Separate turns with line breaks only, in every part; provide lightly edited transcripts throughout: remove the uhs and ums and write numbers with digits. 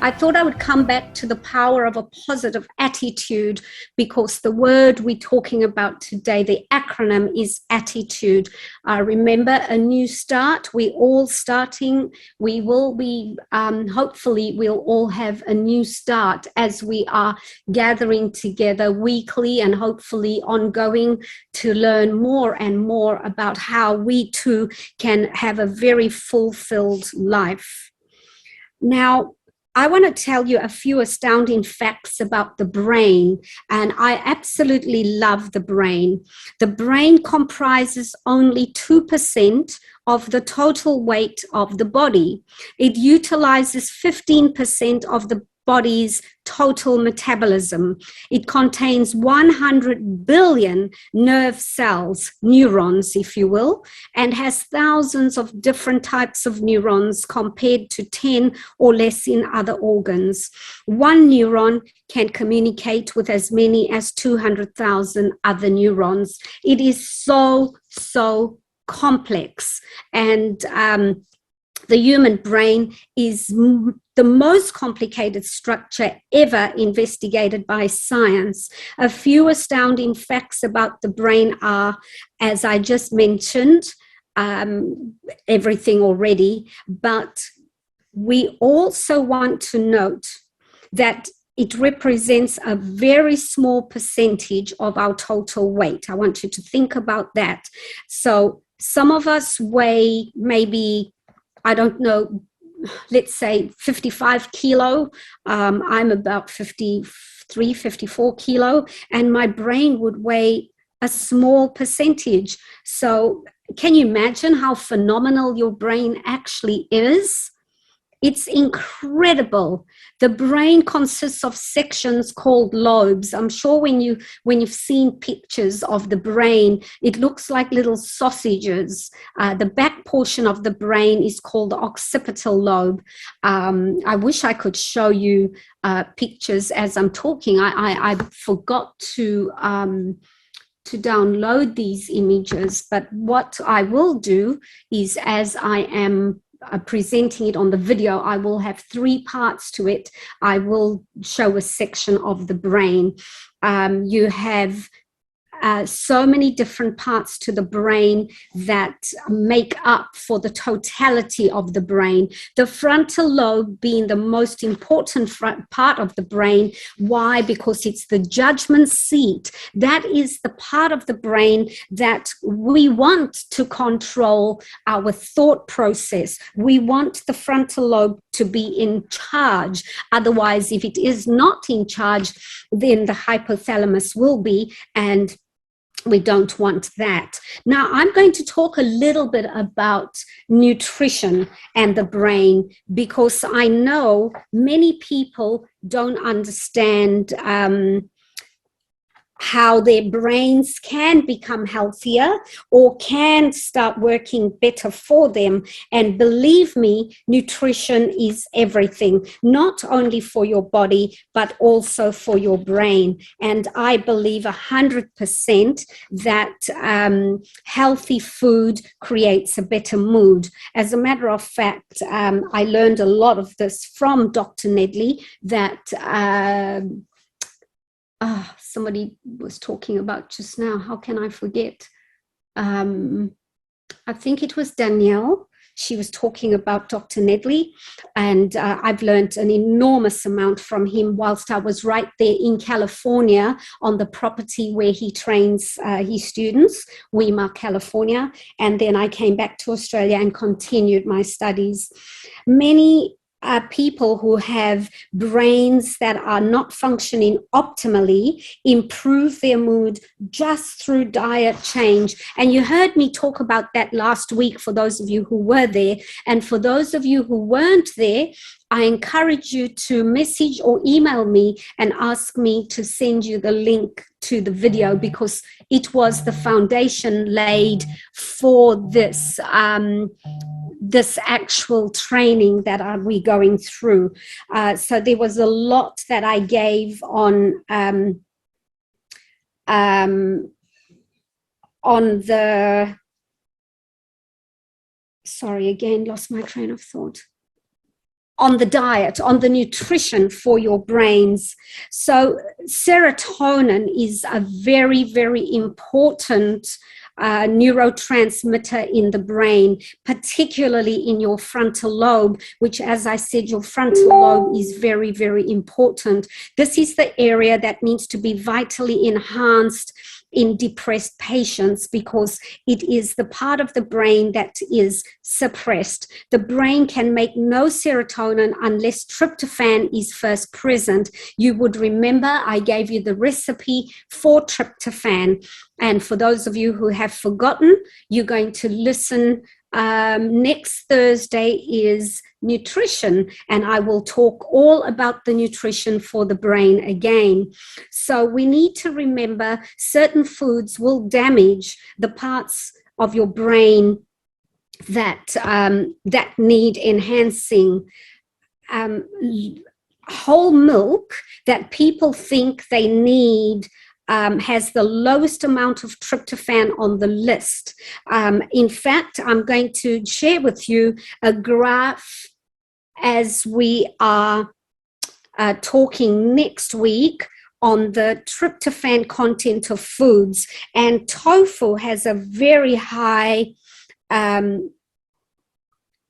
I thought I would come back to the power of a positive attitude because the word we're talking about today, the acronym is attitude. Remember, a new start. We're all starting. We will be, hopefully, we'll all have a new start as we are gathering together weekly and hopefully ongoing to learn more and more about how we too can have a very fulfilled life. Now, I want to tell you a few astounding facts about the brain, and I absolutely love the brain. The brain comprises only 2% of the total weight of the body. It utilizes 15% of the body's total metabolism. It contains 100 billion nerve cells, neurons, if you will, and has thousands of different types of neurons compared to 10 or less in other organs. One neuron can communicate with as many as 200,000 other neurons. It is so complex, and the human brain is the most complicated structure ever investigated by science. A few astounding facts about the brain are, as I just mentioned, everything already, but we also want to note that it represents a very small percentage of our total weight. I want you to think about that. So some of us weigh maybe, I don't know, let's say 55 kilo. I'm about 53, 54 kilo, and my brain would weigh a small percentage. So can you imagine how phenomenal your brain actually is? It's incredible. The brain consists of sections called lobes. I'm sure when you've seen pictures of the brain, it looks like little sausages. The back portion of the brain is called the occipital lobe. I wish I could show you pictures as I'm talking. I forgot to download these images, but what I will do is, as I am presenting it on the video, I will have 3 parts to it. I will show a section of the brain. You have so many different parts to the brain that make up for the totality of the brain. The frontal lobe being the most important part of the brain. Why? Because it's the judgment seat. That is the part of the brain that we want to control our thought process. We want the frontal lobe to be in charge. Otherwise, if it is not in charge, then the hypothalamus will be, and we don't want that. Now, I'm going to talk a little bit about nutrition and the brain, because I know many people don't understand how their brains can become healthier or can start working better for them. And believe me, nutrition is everything, not only for your body, but also for your brain. And I believe 100% that healthy food creates a better mood. As a matter of fact, I learned a lot of this from Dr. Nedley, that somebody was talking about just now. How can I forget? I think it was Danielle. She was talking about Dr. Nedley, and I've learned an enormous amount from him whilst I was right there in California on the property where he trains his students, Weimar, California. And then I came back to Australia and continued my studies. Many people who have brains that are not functioning optimally improve their mood just through diet change. And you heard me talk about that last week for those of you who were there. And for those of you who weren't there, I encourage you to message or email me and ask me to send you the link to the video, because it was the foundation laid for this this actual training that we going through. So there was a lot that I gave on the, sorry, again, lost my train of thought. on the diet, on the nutrition for your brains. So serotonin is a very, very important neurotransmitter in the brain, particularly in your frontal lobe, which, as I said, your frontal lobe is very, very important. This is the area that needs to be vitally enhanced in depressed patients because it is the part of the brain that is suppressed. The brain can make no serotonin unless tryptophan is first present. You would remember I gave you the recipe for tryptophan. And for those of you who have forgotten, you're going to listen. Next Thursday is nutrition, and I will talk all about the nutrition for the brain again. So we need to remember certain foods will damage the parts of your brain that that need enhancing. Whole milk that people think they need has the lowest amount of tryptophan on the list. In fact, I'm going to share with you a graph as we are talking next week on the tryptophan content of foods. And tofu has a very high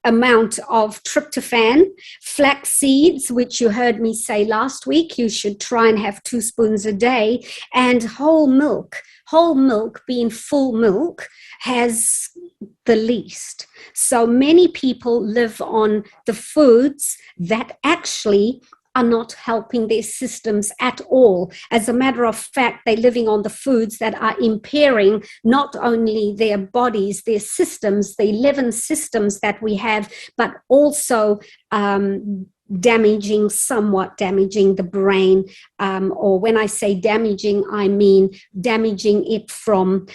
amount of tryptophan. Flax seeds, which you heard me say last week, you should try and have 2 spoons a day. And whole milk being full milk, has the least. So many people live on the foods that actually are not helping their systems at all. As a matter of fact, they're living on the foods that are impairing not only their bodies, their systems, the 11 systems that we have, but also somewhat damaging the brain. Or when I say damaging, I mean damaging it from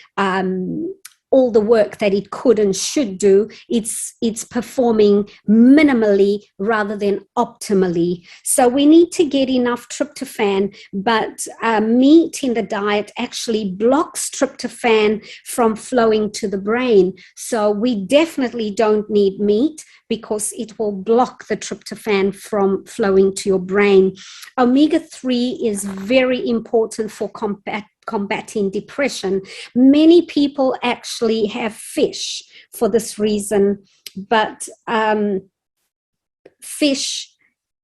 all the work that it could and should do. It's performing minimally rather than optimally. So we need to get enough tryptophan, but meat in the diet actually blocks tryptophan from flowing to the brain. So we definitely don't need meat because it will block the tryptophan from flowing to your brain. Omega-3 is very important for combating depression. Many people actually have fish for this reason, but fish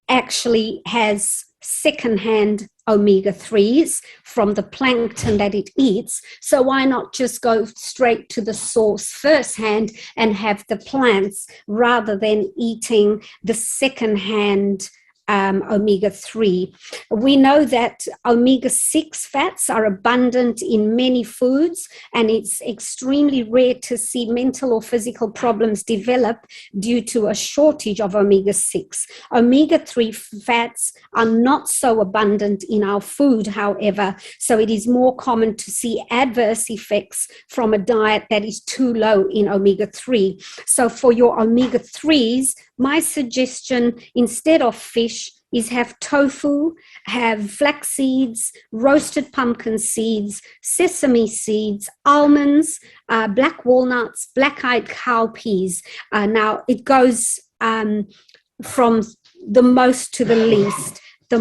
actually has secondhand omega-3s from the plankton that it eats. So why not just go straight to the source firsthand and have the plants rather than eating the secondhand omega-3. We know that omega-6 fats are abundant in many foods, and it's extremely rare to see mental or physical problems develop due to a shortage of omega-6. Omega-3 fats are not so abundant in our food, however, so it is more common to see adverse effects from a diet that is too low in omega-3. So for your omega-3s, my suggestion, instead of fish, is have tofu, have flax seeds, roasted pumpkin seeds, sesame seeds, almonds, black walnuts, black-eyed cowpeas. Now, it goes from the most to the least. The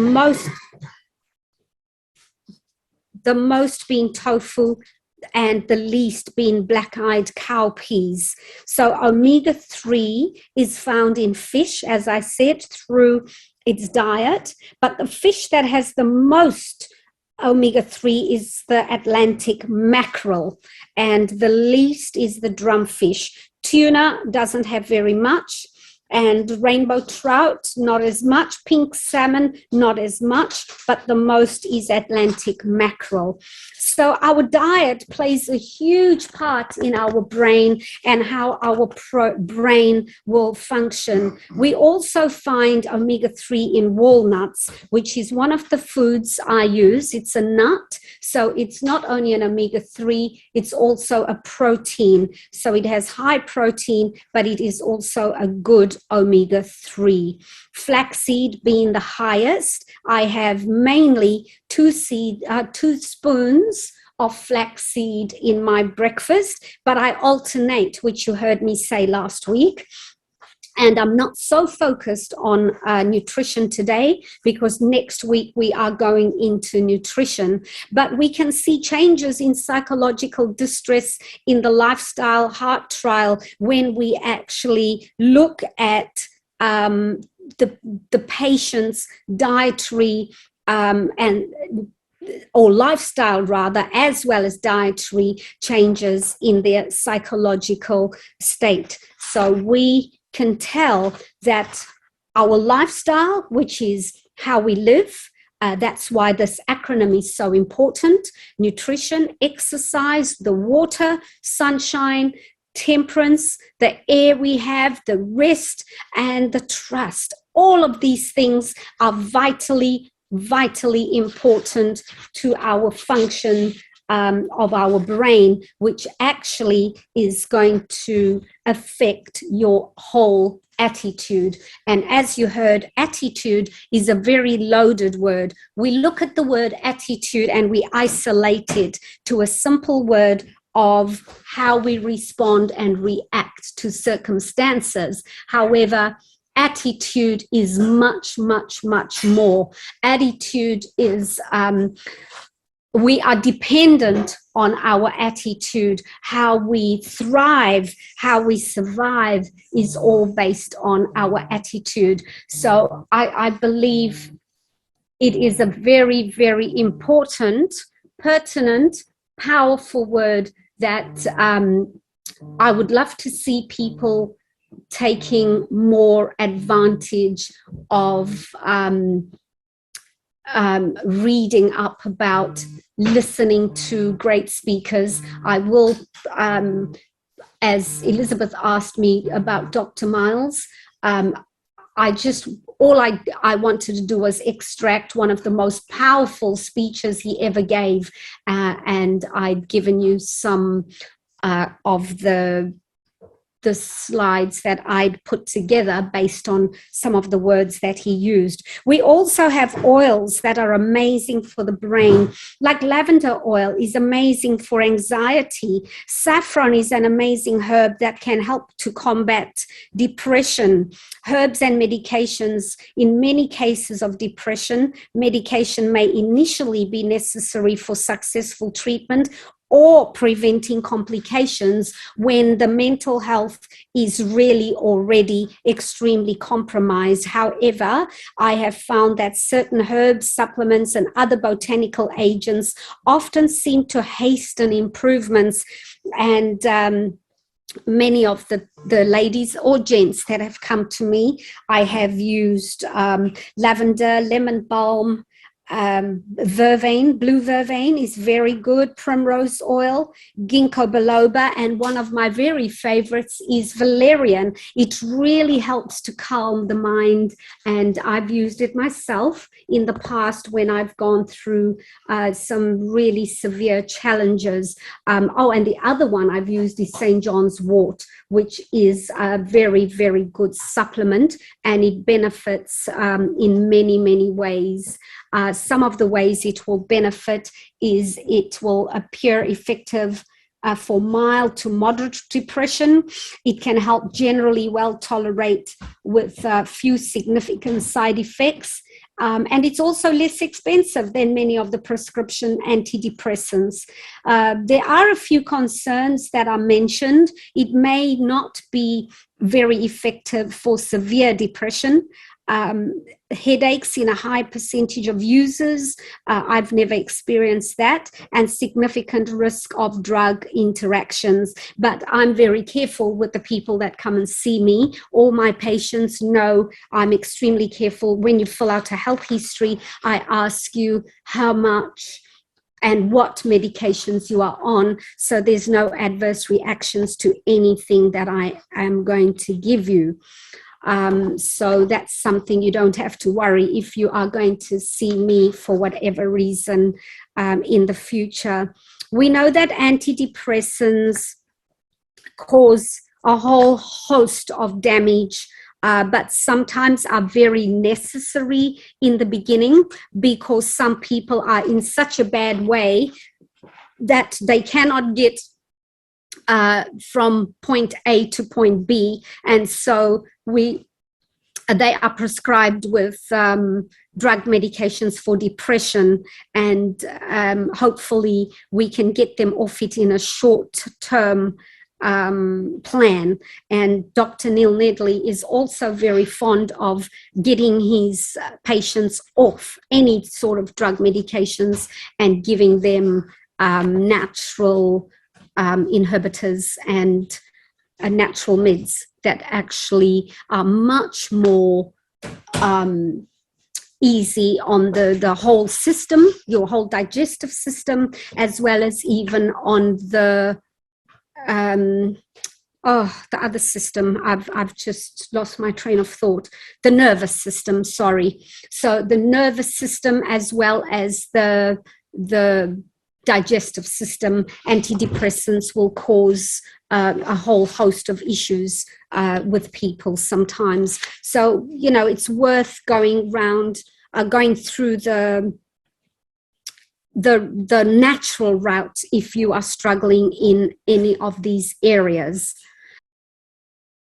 most being tofu, and the least being black-eyed cowpeas. So omega-3 is found in fish, as I said, through its diet, but the fish that has the most omega-3 is the Atlantic mackerel, and the least is the drumfish. Tuna doesn't have very much, and rainbow trout, not as much. Pink salmon, not as much, but the most is Atlantic mackerel. So our diet plays a huge part in our brain and how our brain will function. We also find omega-3 in walnuts, which is one of the foods I use. It's a nut, so it's not only an omega-3, it's also a protein. So it has high protein, but it is also a good omega-3. Flaxseed being the highest, I have mainly 2 spoons of flaxseed in my breakfast, but I alternate, which you heard me say last week. And I'm not so focused on nutrition today because next week we are going into nutrition. But we can see changes in psychological distress in the lifestyle heart trial when we actually look at the patient's dietary or lifestyle rather, as well as dietary changes in their psychological state. So we can tell that our lifestyle, which is how we live, that's why this acronym is so important: nutrition, exercise, the water, sunshine, temperance, the air we have, the rest, and the trust. All of these things are vitally important to our function of our brain, which actually is going to affect your whole attitude. And as you heard, attitude is a very loaded word. We look at the word attitude and we isolate it to a simple word of how we respond and react to circumstances. However, attitude is much more. Attitude is we are dependent on our attitude. How we thrive, how we survive is all based on our attitude. So I believe it is a very important, pertinent, powerful word that I would love to see people taking more advantage of, reading up about, listening to great speakers. I will, as Elizabeth asked me about Dr. Miles, all I wanted to do was extract one of the most powerful speeches he ever gave, and I'd given you some of the slides that I'd put together based on some of the words that he used. We also have oils that are amazing for the brain, like lavender oil is amazing for anxiety. Saffron is an amazing herb that can help to combat depression. Herbs and medications, in many cases of depression, medication may initially be necessary for successful treatment or preventing complications when the mental health is really already extremely compromised. However, I have found that certain herbs, supplements, and other botanical agents often seem to hasten improvements. And many of the ladies or gents that have come to me, I have used lavender, lemon balm, vervain, blue vervain is very good, primrose oil, ginkgo biloba, and one of my very favorites is valerian. It really helps to calm the mind, and I've used it myself in the past when I've gone through some really severe challenges. And the other one I've used is St. John's wort, which is a very good supplement, and it benefits in many ways. Some of the ways it will benefit is it will appear effective for mild to moderate depression. It can help generally well tolerate with few significant side effects. And it's also less expensive than many of the prescription antidepressants. There are a few concerns that are mentioned. It may not be very effective for severe depression. Headaches in a high percentage of users, I've never experienced that, and significant risk of drug interactions. But I'm very careful with the people that come and see me. All my patients know I'm extremely careful. When you fill out a health history, I ask you how much and what medications you are on, so there's no adverse reactions to anything that I am going to give you. So that's something you don't have to worry if you are going to see me for whatever reason in the future. We know that antidepressants cause a whole host of damage, but sometimes are very necessary in the beginning because some people are in such a bad way that they cannot get from point A to point B, and so we they are prescribed with drug medications for depression, and hopefully we can get them off it in a short-term plan. And Dr. Neil Nedley is also very fond of getting his patients off any sort of drug medications and giving them natural inhibitors and natural meds that actually are much more easy on the whole system, your whole digestive system, as well as even on the other system. I've just lost my train of thought. The nervous system, sorry. So the nervous system, as well as the digestive system. Antidepressants will cause a whole host of issues with people sometimes. So, you know, it's worth going through the natural route if you are struggling in any of these areas.